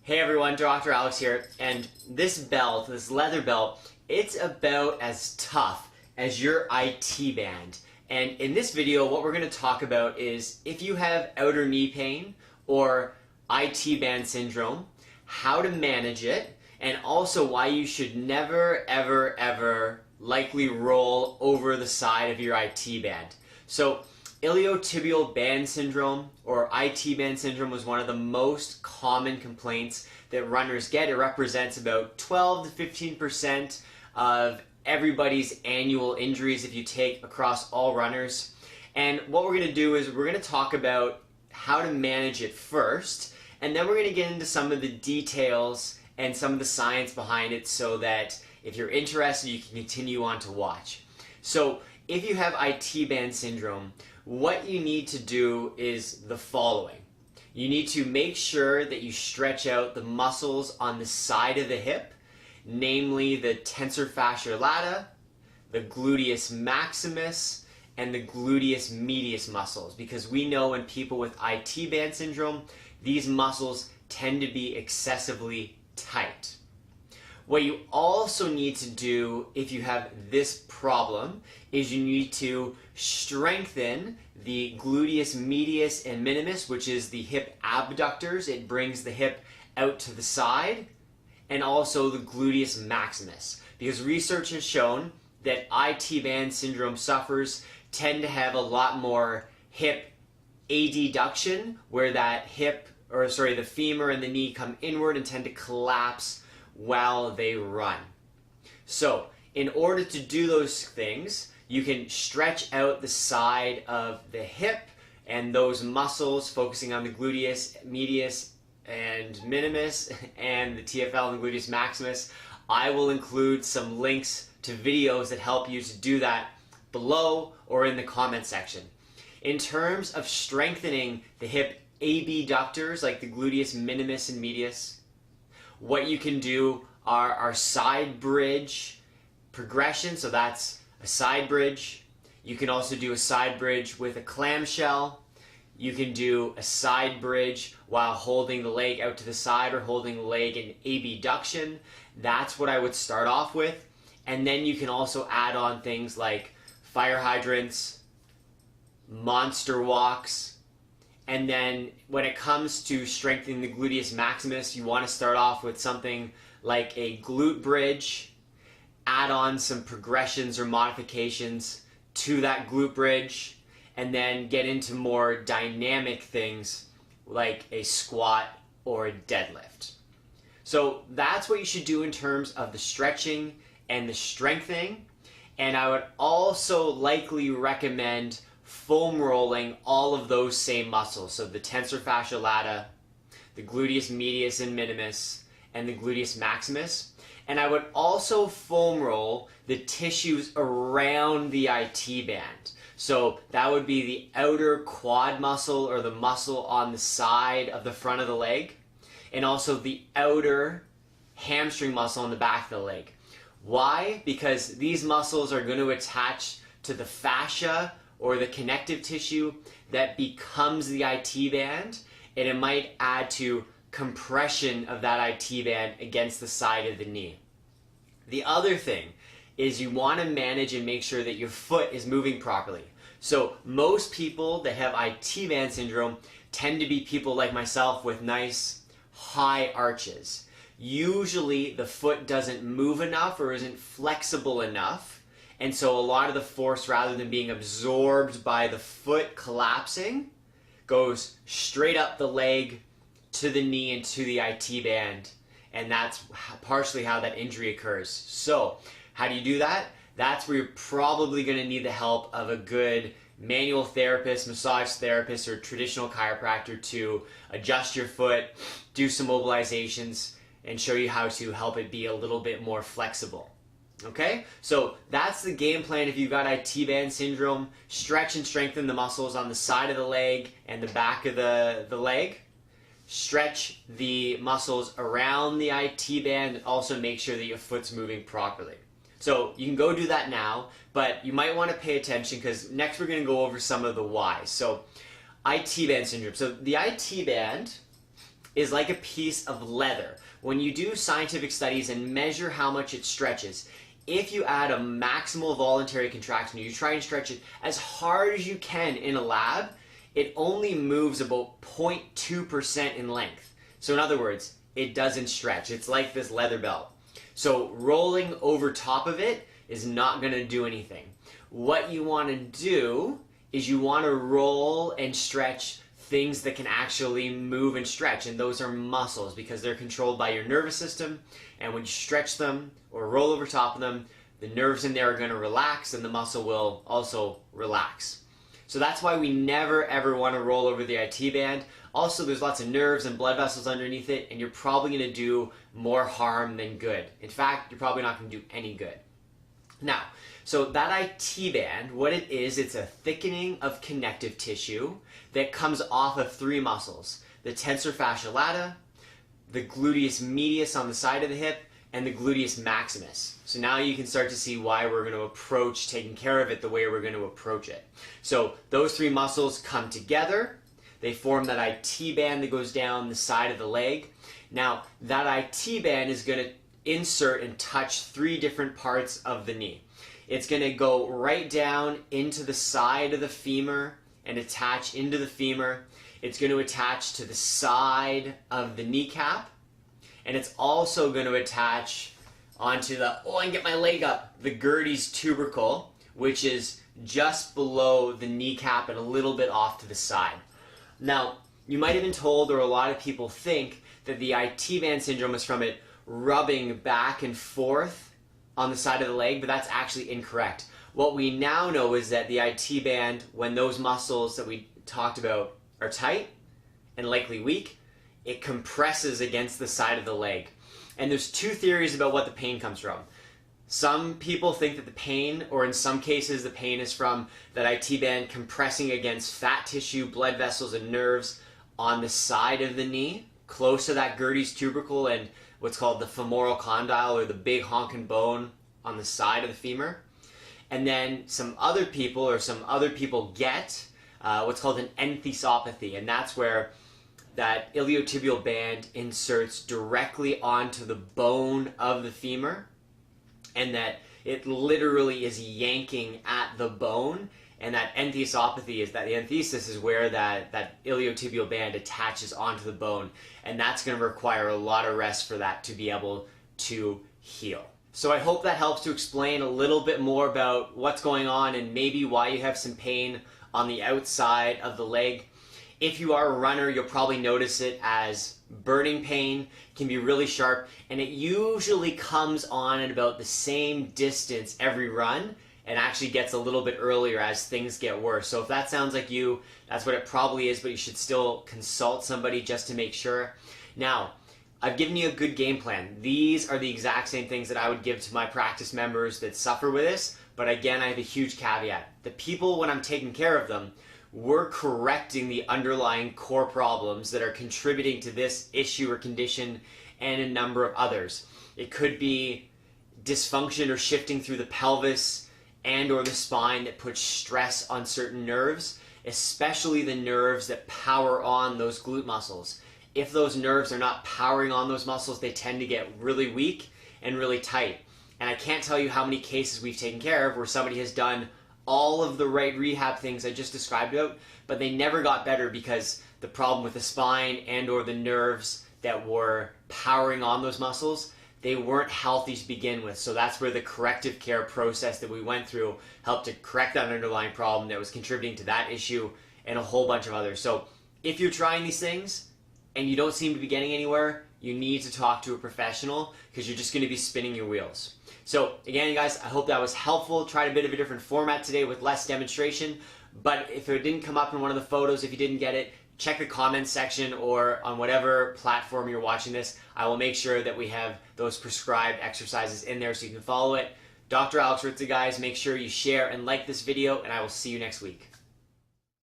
Hey everyone, Dr. Alex here, and this belt, this leather belt, it's about as tough as your IT band. And in this video, what we're going to talk about is if you have outer knee pain or IT band syndrome, how to manage it, and also why you should never, ever likely roll over the side of your IT band. So, iliotibial band syndrome or IT band syndrome was one of the most common complaints that runners get. It represents about 12 to 15% of everybody's annual injuries if you take across all runners. And what we're going to do is we're going to talk about how to manage it first, and then we're going to get into some of the details and some of the science behind it so that if you're interested, you can continue on to watch. So if you have IT band syndrome, what you need to do is the following. You need to make sure that you stretch out the muscles on the side of the hip, namely the tensor fasciae lata, the gluteus maximus, and the gluteus medius muscles, because we know in people with IT band syndrome, these muscles tend to be excessively tight. What you also need to do if you have this problem is you need to strengthen the gluteus medius and minimus, which is the hip abductors. It brings the hip out to the side, and also the gluteus maximus, because research has shown that IT band syndrome sufferers tend to have a lot more hip adduction, where that the femur and the knee come inward and tend to collapse while they run. So in order to do those things, you can stretch out the side of the hip and those muscles, focusing on the gluteus medius and minimus and the TFL and the gluteus maximus. I will include some links to videos that help you to do that below or in the comment section. In terms of strengthening the hip abductors like the gluteus minimus and medius, what you can do are our side bridge progression. So that's a side bridge. You can also do a side bridge with a clamshell. You can do a side bridge while holding the leg out to the side or holding the leg in abduction. That's what I would start off with. And then you can also add on things like fire hydrants, monster walks. And then when it comes to strengthening the gluteus maximus, you want to start off with something like a glute bridge, add on some progressions or modifications to that glute bridge, and then get into more dynamic things like a squat or a deadlift. So that's what you should do in terms of the stretching and the strengthening. And I would also likely recommend foam rolling all of those same muscles. So the tensor fasciae lata, the gluteus medius and minimus, and the gluteus maximus. And I would also foam roll the tissues around the IT band. So that would be the outer quad muscle or the muscle on the side of the front of the leg, and also the outer hamstring muscle on the back of the leg. Why? Because these muscles are going to attach to the fascia or the connective tissue that becomes the IT band, and it might add to compression of that IT band against the side of the knee. The other thing is you want to manage and make sure that your foot is moving properly. So most people that have IT band syndrome tend to be people like myself with nice high arches. Usually the foot doesn't move enough or isn't flexible enough, and so a lot of the force, rather than being absorbed by the foot collapsing, goes straight up the leg to the knee and to the IT band, and that's partially how that injury occurs. So how do you do that? That's where you're probably going to need the help of a good manual therapist, massage therapist, or traditional chiropractor to adjust your foot, do some mobilizations, and show you how to help it be a little bit more flexible. Okay, so that's the game plan if you've got IT band syndrome. Stretch and strengthen the muscles on the side of the leg and the back of the leg. Stretch the muscles around the IT band, and also make sure that your foot's moving properly. So you can go do that now, but you might want to pay attention because next we're going to go over some of the whys. So IT band syndrome. So the IT band is like a piece of leather. When you do scientific studies and measure how much it stretches, if you add a maximal voluntary contraction, you try and stretch it as hard as you can in a lab, it only moves about 0.2% in length. So in other words, it doesn't stretch. It's like this leather belt. So rolling over top of it is not going to do anything. What you want to do is you want to roll and stretch things that can actually move and stretch, and those are muscles because they're controlled by your nervous system, and when you stretch them or roll over top of them, the nerves in there are going to relax and the muscle will also relax. So that's why we never ever want to roll over the IT band. Also, there's lots of nerves and blood vessels underneath it, and you're probably going to do more harm than good. In fact, you're probably not going to do any good. Now, so that IT band, what it is, it's a thickening of connective tissue that comes off of three muscles: the tensor fascia lata, the gluteus medius on the side of the hip, and the gluteus maximus. So now you can start to see why we're going to approach taking care of it the way we're going to approach it. So those three muscles come together. They form that IT band that goes down the side of the leg. Now, that IT band is going to insert and touch three different parts of the knee. It's going to go right down into the side of the femur and attach into the femur. It's going to attach to the side of the kneecap. And it's also going to attach onto the, oh, I can get my leg up, the Gerdy's tubercle, which is just below the kneecap and a little bit off to the side. Now, you might have been told, or a lot of people think, that the IT band syndrome is from it rubbing back and forth on the side of the leg, but that's actually incorrect. What we now know is that the IT band, when those muscles that we talked about are tight and likely weak, it compresses against the side of the leg. And there's two theories about what the pain comes from. Some people think that the pain, or in some cases the pain, is from that IT band compressing against fat tissue, blood vessels, and nerves on the side of the knee, close to that Gerdy's tubercle and what's called the femoral condyle, or the big honking bone on the side of the femur. And then some other people get what's called an enthesopathy, and that's where that iliotibial band inserts directly onto the bone of the femur, and that it literally is yanking at the bone. And that enthesopathy is that the enthesis is where that iliotibial band attaches onto the bone, and that's going to require a lot of rest for that to be able to heal. So I hope that helps to explain a little bit more about what's going on and maybe why you have some pain on the outside of the leg. If you are a runner, you'll probably notice it as burning pain. It can be really sharp, and it usually comes on at about the same distance every run, and actually gets a little bit earlier as things get worse. So if that sounds like you, that's what it probably is, but you should still consult somebody just to make sure. Now, I've given you a good game plan. These are the exact same things that I would give to my practice members that suffer with this, but again, I have a huge caveat. The people, when I'm taking care of them, we're correcting the underlying core problems that are contributing to this issue or condition and a number of others. It could be dysfunction or shifting through the pelvis and or the spine that puts stress on certain nerves, especially the nerves that power on those glute muscles. If those nerves are not powering on those muscles, they tend to get really weak and really tight. And I can't tell you how many cases we've taken care of where somebody has done all of the right rehab things I just described out, but they never got better because the problem with the spine and or the nerves that were powering on those muscles, they weren't healthy to begin with. So that's where the corrective care process that we went through helped to correct that underlying problem that was contributing to that issue and a whole bunch of others. So if you're trying these things and you don't seem to be getting anywhere, you need to talk to a professional because you're just going to be spinning your wheels. So again, guys, I hope that was helpful. Tried a bit of a different format today with less demonstration, but if it didn't come up in one of the photos, if you didn't get it, check the comments section or on whatever platform you're watching this. I will make sure that we have those prescribed exercises in there so you can follow it. Dr. Alex Ritza, guys, make sure you share and like this video, and I will see you next week.